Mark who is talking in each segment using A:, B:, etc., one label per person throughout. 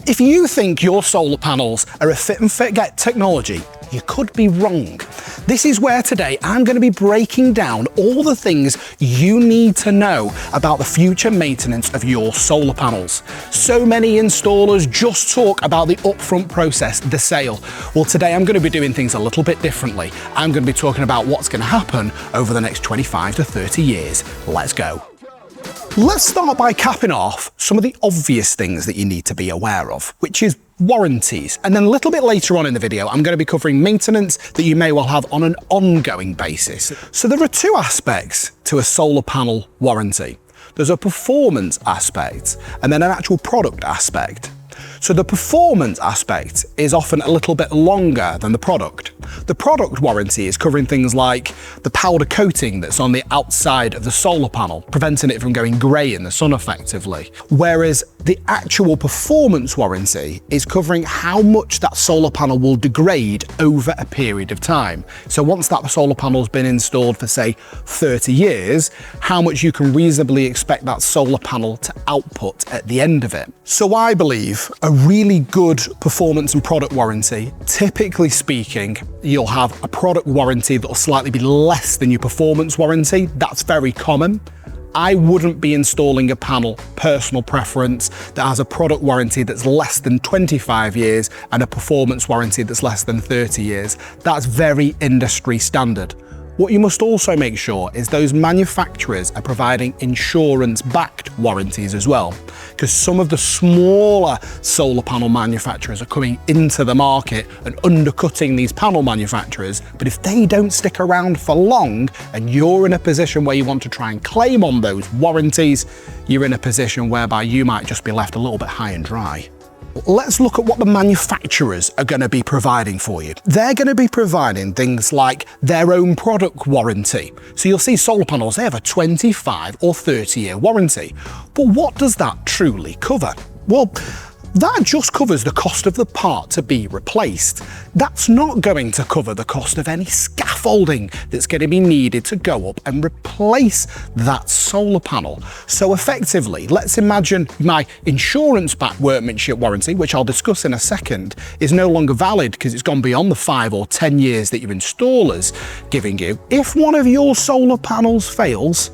A: If you think your solar panels are a fit and forget technology, you could be wrong. This is where today I'm going to be breaking down all the things you need to know about the future maintenance of your solar panels. So many installers just talk about the upfront process, the sale. Well, today I'm going to be doing things a little bit differently. I'm going to be talking about what's going to happen over the next 25 to 30 years. Let's go. Let's start by capping off some of the obvious things that you need to be aware of, which is warranties. And then a little bit later on in the video, I'm going to be covering maintenance that you may well have on an ongoing basis. So there are two aspects to a solar panel warranty. There's a performance aspect and then an actual product aspect. So the performance aspect is often a little bit longer than the product. The product warranty is covering things like the powder coating that's on the outside of the solar panel, preventing it from going grey in the sun effectively. Whereas the actual performance warranty is covering how much that solar panel will degrade over a period of time. So once that solar panel's been installed for say 30 years, how much you can reasonably expect that solar panel to output at the end of it. So I believe a really good performance and product warranty, typically speaking, you'll have a product warranty that'll slightly be less than your performance warranty. That's very common. I wouldn't be installing a panel, personal preference, that has a product warranty that's less than 25 years and a performance warranty that's less than 30 years. That's very industry standard. What you must also make sure is those manufacturers are providing insurance-backed warranties as well, because some of the smaller solar panel manufacturers are coming into the market and undercutting these panel manufacturers. But if they don't stick around for long and you're in a position where you want to try and claim on those warranties, you're in a position whereby you might just be left a little bit high and dry. Let's look at what the manufacturers are going to be providing for you. They're going to be providing things like their own product warranty. So you'll see solar panels, they have a 25 or 30-year warranty. But what does that truly cover? Well, that just covers the cost of the part to be replaced. That's not going to cover the cost of any scaffolding that's going to be needed to go up and replace that solar panel. So effectively, let's imagine my insurance-backed workmanship warranty, which I'll discuss in a second, is no longer valid because it's gone beyond the 5 or 10 years that your installer's giving you. If one of your solar panels fails,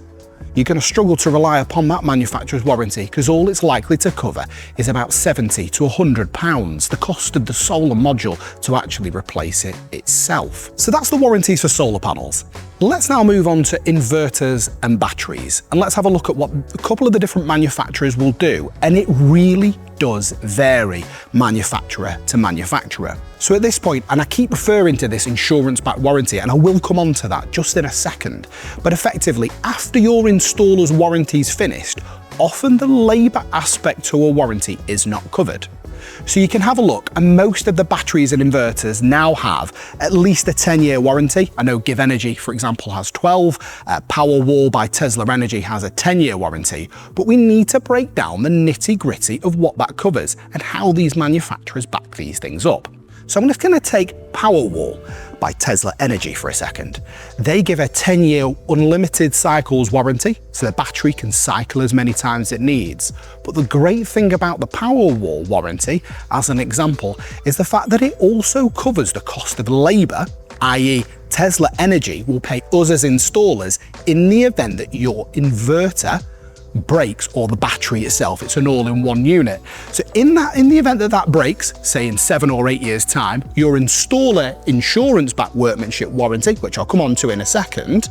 A: you're going to struggle to rely upon that manufacturer's warranty because all it's likely to cover is about £70 to £100, the cost of the solar module to actually replace it itself. So that's the warranties for solar panels. Let's now move on to inverters and batteries, and let's have a look at what a couple of the different manufacturers will do, and it really does vary manufacturer to manufacturer. So at this point, and I keep referring to this insurance-backed warranty, and I will come on to that just in a second, but effectively, after your installer's warranty is finished, often the labour aspect to a warranty is not covered. So you can have a look, and most of the batteries and inverters now have at least a 10-year warranty. I know GivEnergy, for example, has 12. Powerwall by SigEnergy has a 10-year warranty. But we need to break down the nitty-gritty of what that covers and how these manufacturers back these things up. So I'm just going to take Powerwall by SigEnergy for a second. They give a 10-year unlimited cycles warranty, so the battery can cycle as many times as it needs. But the great thing about the Powerwall warranty, as an example, is the fact that it also covers the cost of labour, i.e. SigEnergy will pay us as installers in the event that your inverter breaks or the battery itself. It's an all-in-one unit. So in the event that that breaks, say in 7 or 8 years time, your installer insurance-backed workmanship warranty, which I'll come on to in a second,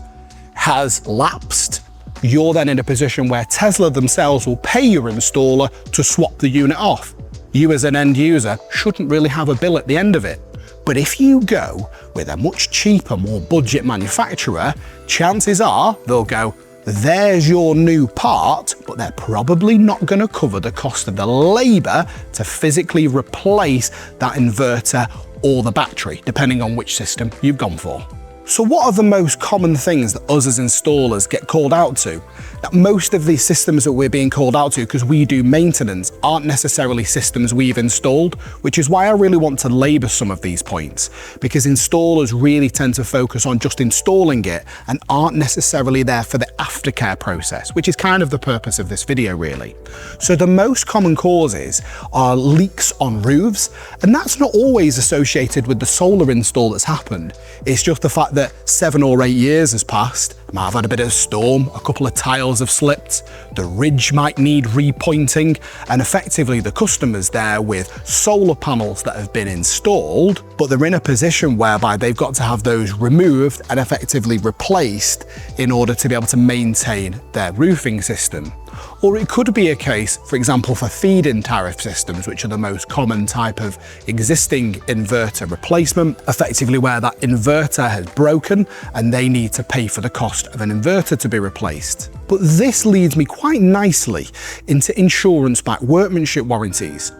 A: has lapsed. You're then in a position where Tesla themselves will pay your installer to swap the unit off. You as an end user shouldn't really have a bill at the end of it. But if you go with a much cheaper, more budget manufacturer, chances are they'll go, there's your new part, but they're probably not going to cover the cost of the labour to physically replace that inverter or the battery, depending on which system you've gone for. So what are the most common things that us as installers get called out to? Now, most of these systems that we're being called out to because we do maintenance aren't necessarily systems we've installed, which is why I really want to labour some of these points, because installers really tend to focus on just installing it and aren't necessarily there for the aftercare process, which is kind of the purpose of this video really. So the most common causes are leaks on roofs, and that's not always associated with the solar install that's happened. It's just the fact that 7 or 8 years has passed. I might have had a bit of a storm, a couple of tiles have slipped, the ridge might need repointing, and effectively the customer's there with solar panels that have been installed, but they're in a position whereby they've got to have those removed and effectively replaced in order to be able to maintain their roofing system. Or it could be a case, for example, for feed-in tariff systems, which are the most common type of existing inverter replacement, effectively where that inverter has broken and they need to pay for the cost of an inverter to be replaced. But this leads me quite nicely into insurance-backed workmanship warranties.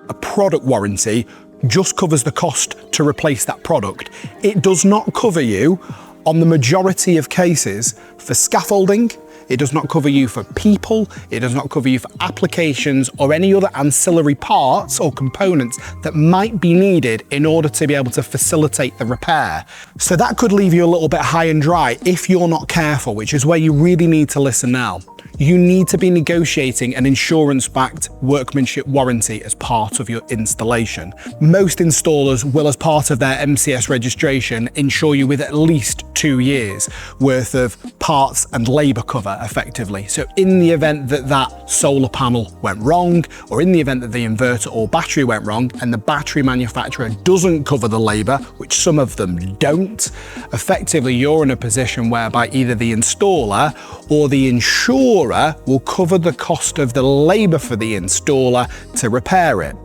A: A product warranty just covers the cost to replace that product. It does not cover you, on the majority of cases, for scaffolding. It does not cover you for people, it does not cover you for applications or any other ancillary parts or components that might be needed in order to be able to facilitate the repair. So that could leave you a little bit high and dry if you're not careful, which is where you really need to listen now. You need to be negotiating an insurance-backed workmanship warranty as part of your installation. Most installers will, as part of their MCS registration, insure you with at least 2 years worth of parts and labour cover effectively. So in the event that that solar panel went wrong, or in the event that the inverter or battery went wrong and the battery manufacturer doesn't cover the labour, which some of them don't, effectively you're in a position whereby either the installer or the insurer will cover the cost of the labour for the installer to repair it.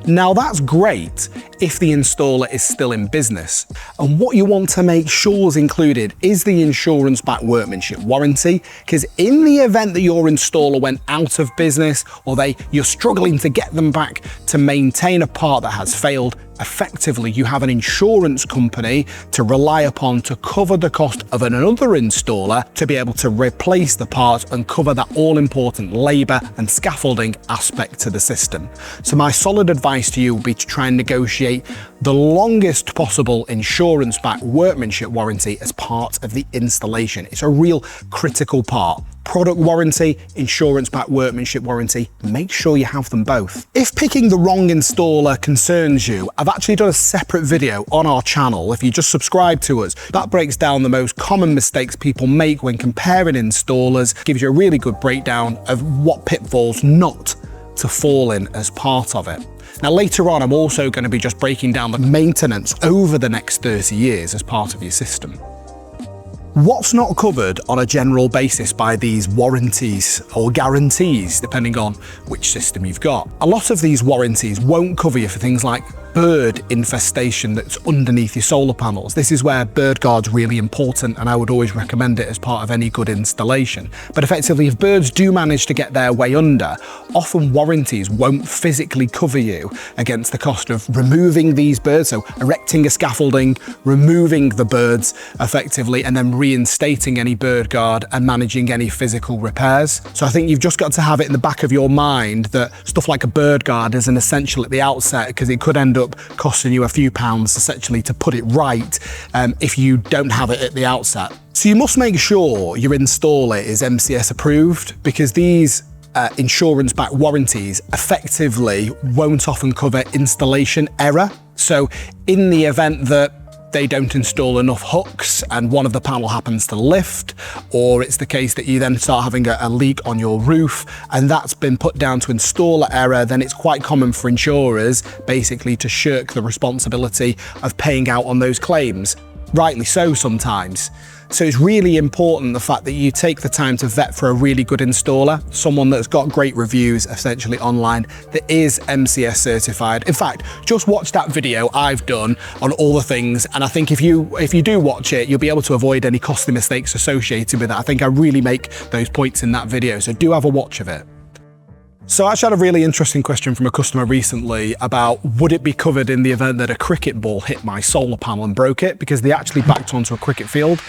A: Now that's great if the installer is still in business. And what you want to make sure is included is the insurance-backed workmanship warranty, because in the event that your installer went out of business or you're struggling to get them back to maintain a part that has failed, effectively you have an insurance company to rely upon to cover the cost of another installer to be able to replace the part and cover that all-important labour and scaffolding aspect to the system. So my solid advice to you would be to try and negotiate the longest possible insurance-backed workmanship warranty as part of the installation. It's a real critical part. Product warranty, insurance-backed workmanship warranty, make sure you have them both. If picking the wrong installer concerns you, I've actually done a separate video on our channel. If you just subscribe to us, that breaks down the most common mistakes people make when comparing installers, gives you a really good breakdown of what pitfalls not to fall in as part of it. Now later on, I'm also going to be just breaking down the maintenance over the next 30 years as part of your system. What's not covered on a general basis by these warranties or guarantees, depending on which system you've got? A lot of these warranties won't cover you for things like bird infestation that's underneath your solar panels. This is where bird guard's really important, and I would always recommend it as part of any good installation. But effectively, if birds do manage to get their way under, often warranties won't physically cover you against the cost of removing these birds, so erecting a scaffolding, removing the birds effectively, and then reinstating any bird guard and managing any physical repairs. So I think you've just got to have it in the back of your mind that stuff like a bird guard is an essential at the outset, because it could end up costing you a few pounds essentially to put it right if you don't have it at the outset. So you must make sure your installer is MCS approved, because these insurance-backed warranties effectively won't often cover installation error. So in the event that they don't install enough hooks and one of the panel happens to lift, or it's the case that you then start having a leak on your roof and that's been put down to installer error, then it's quite common for insurers basically to shirk the responsibility of paying out on those claims. Rightly so sometimes. So it's really important the fact that you take the time to vet for a really good installer, someone that's got great reviews essentially online, that is MCS certified. In fact, just watch that video I've done on all the things, and I think if you do watch it, you'll be able to avoid any costly mistakes associated with it. I think I really make those points in that video, so do have a watch of it. So I actually had a really interesting question from a customer recently about would it be covered in the event that a cricket ball hit my solar panel and broke it, because they actually backed onto a cricket field.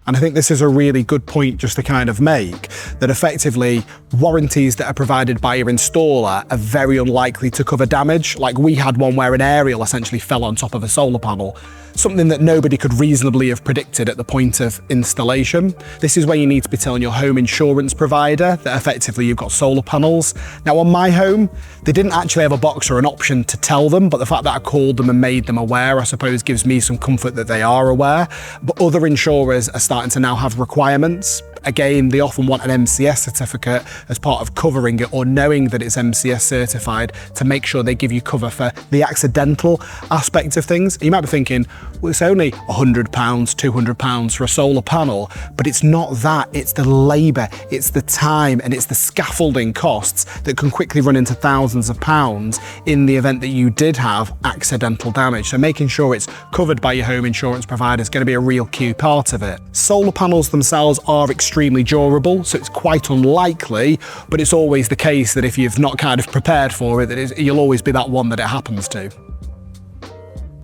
A: And I think this is a really good point just to kind of make, that effectively warranties that are provided by your installer are very unlikely to cover damage. Like we had one where an aerial essentially fell on top of a solar panel, something that nobody could reasonably have predicted at the point of installation. This is where you need to be telling your home insurance provider that effectively you've got solar panels. Now on my home, they didn't actually have a box or an option to tell them, but the fact that I called them and made them aware, I suppose gives me some comfort that they are aware. But other insurers are starting to now have requirements. Again, they often want an MCS certificate as part of covering it, or knowing that it's MCS certified, to make sure they give you cover for the accidental aspect of things. You might be thinking, well, it's only £100, £200 for a solar panel, but it's not that. It's the labour, it's the time, and it's the scaffolding costs that can quickly run into thousands of pounds in the event that you did have accidental damage. So making sure it's covered by your home insurance provider is going to be a real key part of it. Solar panels themselves are extremely durable, so it's quite unlikely, but it's always the case that if you've not kind of prepared for it, that you'll always be that one that it happens to.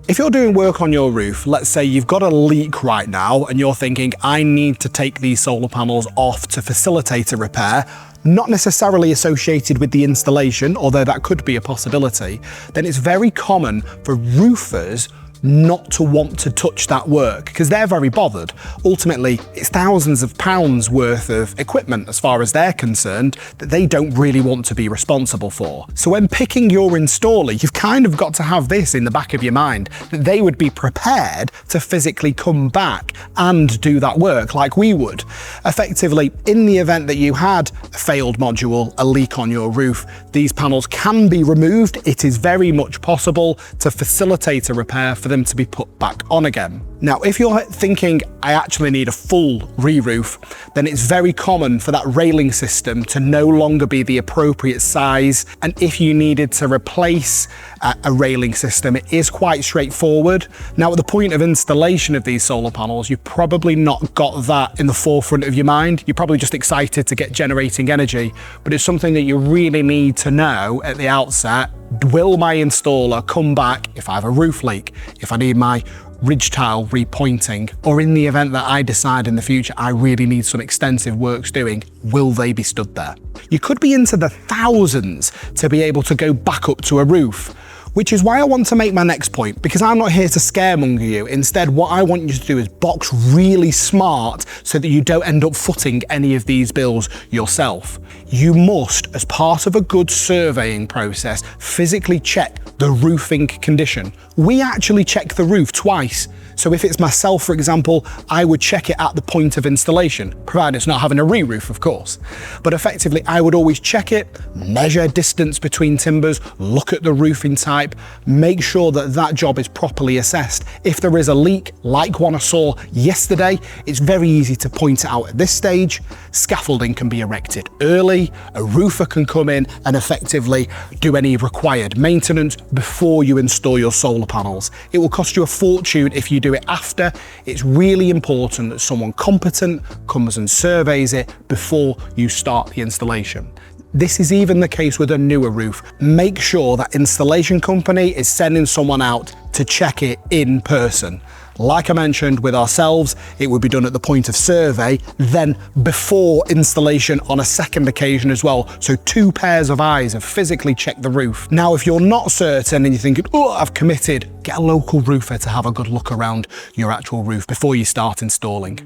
A: If you're doing work on your roof, let's say you've got a leak right now and you're thinking, I need to take these solar panels off to facilitate a repair, not necessarily associated with the installation, although that could be a possibility, then it's very common for roofers not to want to touch that work because they're very bothered. Ultimately, it's thousands of pounds worth of equipment as far as they're concerned that they don't really want to be responsible for. So when picking your installer, you've kind of got to have this in the back of your mind, that they would be prepared to physically come back and do that work like we would. Effectively, in the event that you had a failed module, a leak on your roof, these panels can be removed. It is very much possible to facilitate a repair for them to be put back on again. Now, if you're thinking, I actually need a full re-roof, then it's very common for that railing system to no longer be the appropriate size. And if you needed to replace a railing system, it is quite straightforward. Now, at the point of installation of these solar panels, you've probably not got that in the forefront of your mind. You're probably just excited to get generating energy, but it's something that you really need to know at the outset. Will my installer come back if I have a roof leak, if I need my ridge tile repointing, or in the event that I decide in the future I really need some extensive works doing, will they be stood there? You could be into the thousands to be able to go back up to a roof, which is why I want to make my next point, because I'm not here to scaremonger you. Instead, what I want you to do is box really smart so that you don't end up footing any of these bills yourself. You must, as part of a good surveying process, physically check the roofing condition. We actually check the roof twice. So if it's myself, for example, I would check it at the point of installation, provided it's not having a re-roof, of course. But effectively, I would always check it, measure distance between timbers, look at the roofing type, make sure that that job is properly assessed. If there is a leak, like one I saw yesterday, it's very easy to point it out at this stage. Scaffolding can be erected early, a roofer can come in and effectively do any required maintenance before you install your solar panels. It will cost you a fortune if you do it after. It's really important that someone competent comes and surveys it before you start the installation. This is even the case with a newer roof. Make sure that installation company is sending someone out to check it in person. Like I mentioned with ourselves, it would be done at the point of survey, then before installation on a second occasion as well. So 2 pairs of eyes have physically checked the roof. Now, if you're not certain and you're thinking, oh, I've committed, get a local roofer to have a good look around your actual roof before you start installing.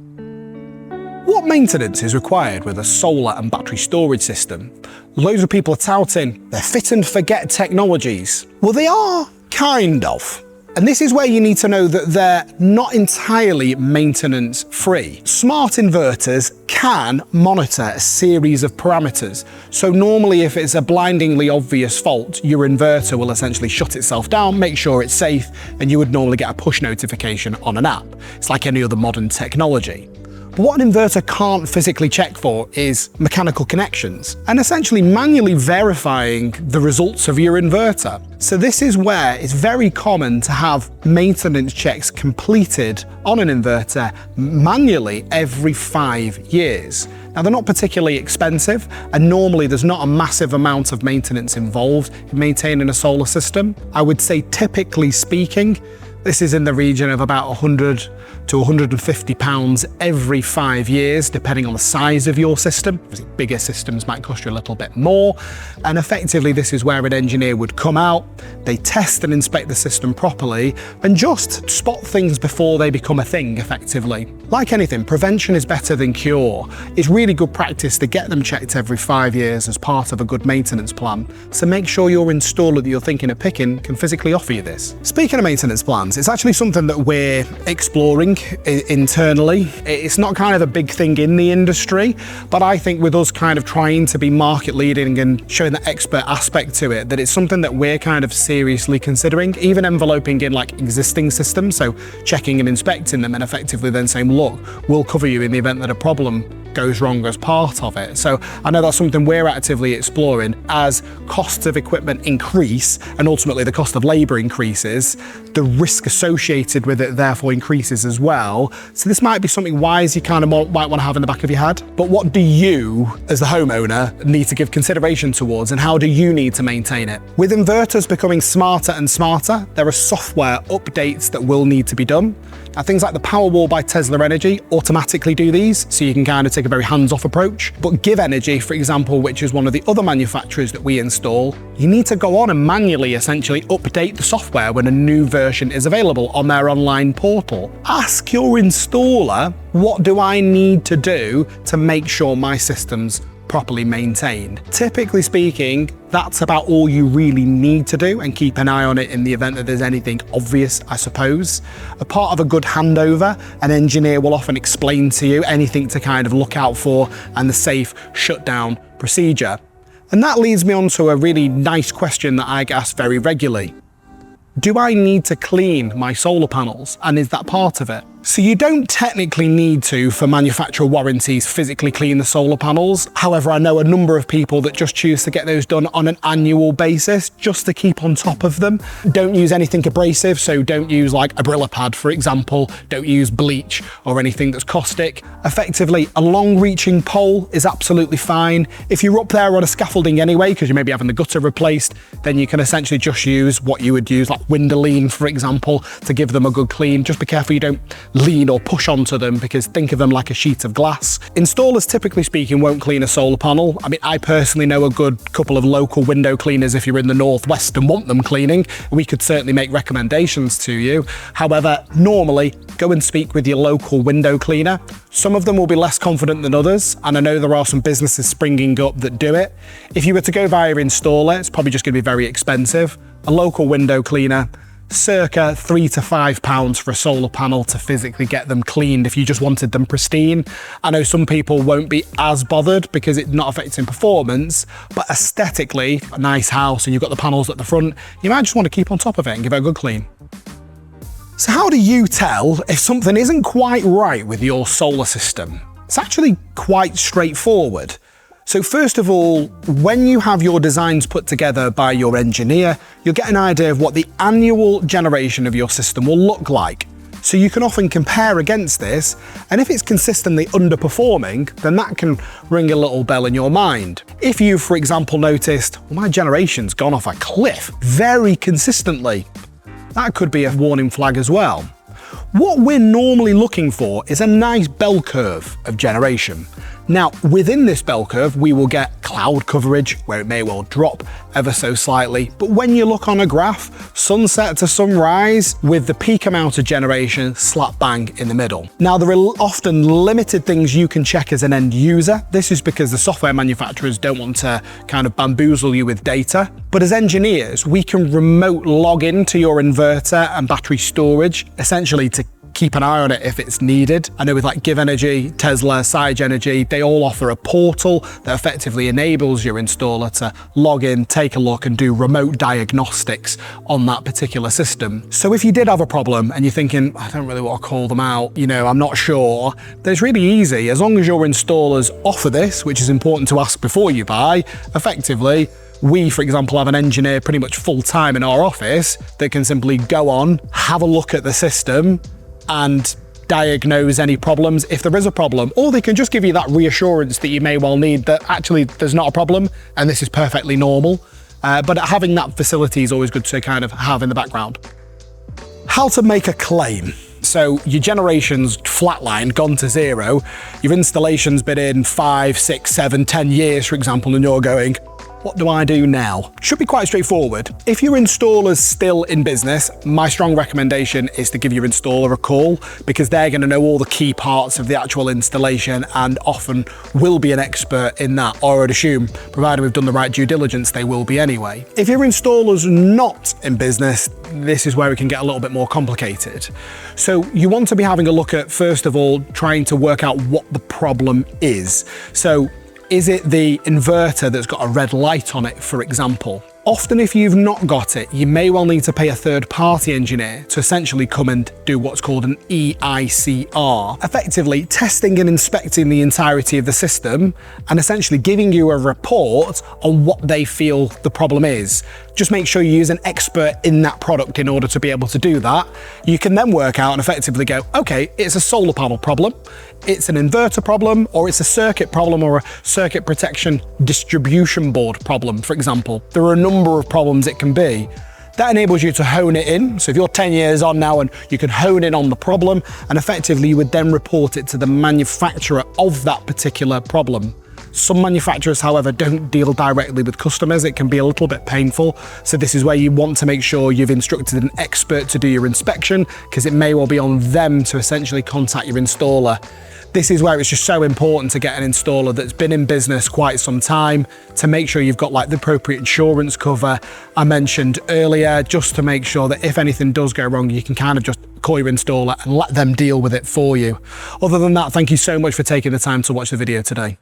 A: What maintenance is required with a solar and battery storage system? Loads of people are touting they're fit and forget technologies. Well, they are, kind of. And this is where you need to know that they're not entirely maintenance free. Smart inverters can monitor a series of parameters. So normally if it's a blindingly obvious fault, your inverter will essentially shut itself down, make sure it's safe, and you would normally get a push notification on an app. It's like any other modern technology. But what an inverter can't physically check for is mechanical connections and essentially manually verifying the results of your inverter. So this is where it's very common to have maintenance checks completed on an inverter manually every 5 years. Now, they're not particularly expensive, and normally there's not a massive amount of maintenance involved in maintaining a solar system. I would say, typically speaking, this is in the region of about £100 to £150 every 5 years, depending on the size of your system. Bigger systems might cost you a little bit more. And effectively, this is where an engineer would come out, they test and inspect the system properly, and just spot things before they become a thing, effectively. Like anything, prevention is better than cure. It's really good practice to get them checked every 5 years as part of a good maintenance plan. So make sure your installer that you're thinking of picking can physically offer you this. Speaking of maintenance plans, it's actually something that we're exploring internally. It's not kind of a big thing in the industry, but I think with us kind of trying to be market leading and showing the expert aspect to it, that it's something that we're kind of seriously considering, even enveloping in like existing systems, so checking and inspecting them and effectively then saying, look, we'll cover you in the event that a problem goes wrong as part of it. So I know that's something we're actively exploring. As costs of equipment increase and ultimately the cost of labour increases, the risk associated with it therefore increases as well. So this might be something wise you kind of might want to have in the back of your head. But what do you, as the homeowner, need to give consideration towards, and how do you need to maintain it? With inverters becoming smarter and smarter, there are software updates that will need to be done. Now, things like the Powerwall by SigEnergy automatically do these, so you can kind of take a very hands-off approach. But GivEnergy, for example, which is one of the other manufacturers that we install, you need to go on and manually essentially update the software when a new version is available on their online portal. Ask your installer, what do I need to do to make sure my system's properly maintained? Typically speaking, that's about all you really need to do, and keep an eye on it in the event that there's anything obvious, I suppose. A part of a good handover, an engineer will often explain to you anything to kind of look out for and the safe shutdown procedure. And that leads me on to a really nice question that I get asked very regularly. Do I need to clean my solar panels, and is that part of it? So you don't technically need to, for manufacturer warranties, physically clean the solar panels. However, I know a number of people that just choose to get those done on an annual basis just to keep on top of them. Don't use anything abrasive, so don't use like a Brillo pad, for example. Don't use bleach or anything that's caustic. Effectively, a long-reaching pole is absolutely fine. If you're up there on a scaffolding anyway, because you may be having the gutter replaced, then you can essentially just use what you would use, like Windoline, for example, to give them a good clean. Just be careful you don't lean or push onto them, because think of them like a sheet of glass. Installers, typically speaking, won't clean a solar panel. I mean, I personally know a good couple of local window cleaners if you're in the northwest and want them cleaning. We could certainly make recommendations to you. However, normally, go and speak with your local window cleaner. Some of them will be less confident than others, and I know there are some businesses springing up that do it. If you were to go via installer, it's probably just going to be very expensive. A local window cleaner, circa £3 to £5 for a solar panel to physically get them cleaned if you just wanted them pristine. I know some people won't be as bothered because it's not affecting performance, but aesthetically, a nice house and you've got the panels at the front, you might just want to keep on top of it and give it a good clean. So how do you tell if something isn't quite right with your solar system? It's actually quite straightforward. So first of all, when you have your designs put together by your engineer, you'll get an idea of what the annual generation of your system will look like. So you can often compare against this, and if it's consistently underperforming, then that can ring a little bell in your mind. If you, for example, noticed, well, my generation's gone off a cliff very consistently, that could be a warning flag as well. What we're normally looking for is a nice bell curve of generation. Now, within this bell curve, we will get cloud coverage, where it may well drop ever so slightly. But when you look on a graph, sunset to sunrise, with the peak amount of generation slap bang in the middle. Now, there are often limited things you can check as an end user. This is because the software manufacturers don't want to kind of bamboozle you with data. But as engineers, we can remote log into your inverter and battery storage, essentially to keep an eye on it if it's needed. I know with like GivEnergy, Tesla, SigEnergy, they all offer a portal that effectively enables your installer to log in, take a look and do remote diagnostics on that particular system. So if you did have a problem and you're thinking, I don't really want to call them out, I'm not sure, it's really easy. As long as your installers offer this, which is important to ask before you buy, effectively, we, for example, have an engineer pretty much full-time in our office that can simply go on, have a look at the system, and diagnose any problems if there is a problem, or they can just give you that reassurance that you may well need that actually there's not a problem and this is perfectly normal. But having that facility is always good to kind of have in the background. How to make a claim. So your generation's flatlined, gone to zero, your installation's been in 5, 6, 7, 10 years, for example, and you're going, what do I do now? Should be quite straightforward. If your installer's still in business, my strong recommendation is to give your installer a call, because they're going to know all the key parts of the actual installation and often will be an expert in that, or I'd assume, provided we've done the right due diligence, they will be anyway. If your installer's not in business, this is where it can get a little bit more complicated. So you want to be having a look at, first of all, trying to work out what the problem is. So is it the inverter that's got a red light on it, for example? Often if you've not got it, you may well need to pay a third-party engineer to essentially come and do what's called an EICR, effectively testing and inspecting the entirety of the system and essentially giving you a report on what they feel the problem is. Just make sure you use an expert in that product in order to be able to do that. You can then work out and effectively go, okay, it's a solar panel problem, it's an inverter problem, or it's a circuit problem or a circuit protection distribution board problem, for example. There are a number of problems it can be. That enables you to hone it in. So if you're 10 years on now and you can hone in on the problem, and effectively you would then report it to the manufacturer of that particular problem. Some manufacturers, however, don't deal directly with customers. It can be a little bit painful. So this is where you want to make sure you've instructed an expert to do your inspection, because it may well be on them to essentially contact your installer. This is where it's just so important to get an installer that's been in business quite some time, to make sure you've got like the appropriate insurance cover I mentioned earlier, just to make sure that if anything does go wrong, you can kind of just call your installer and let them deal with it for you. Other than that, thank you so much for taking the time to watch the video today.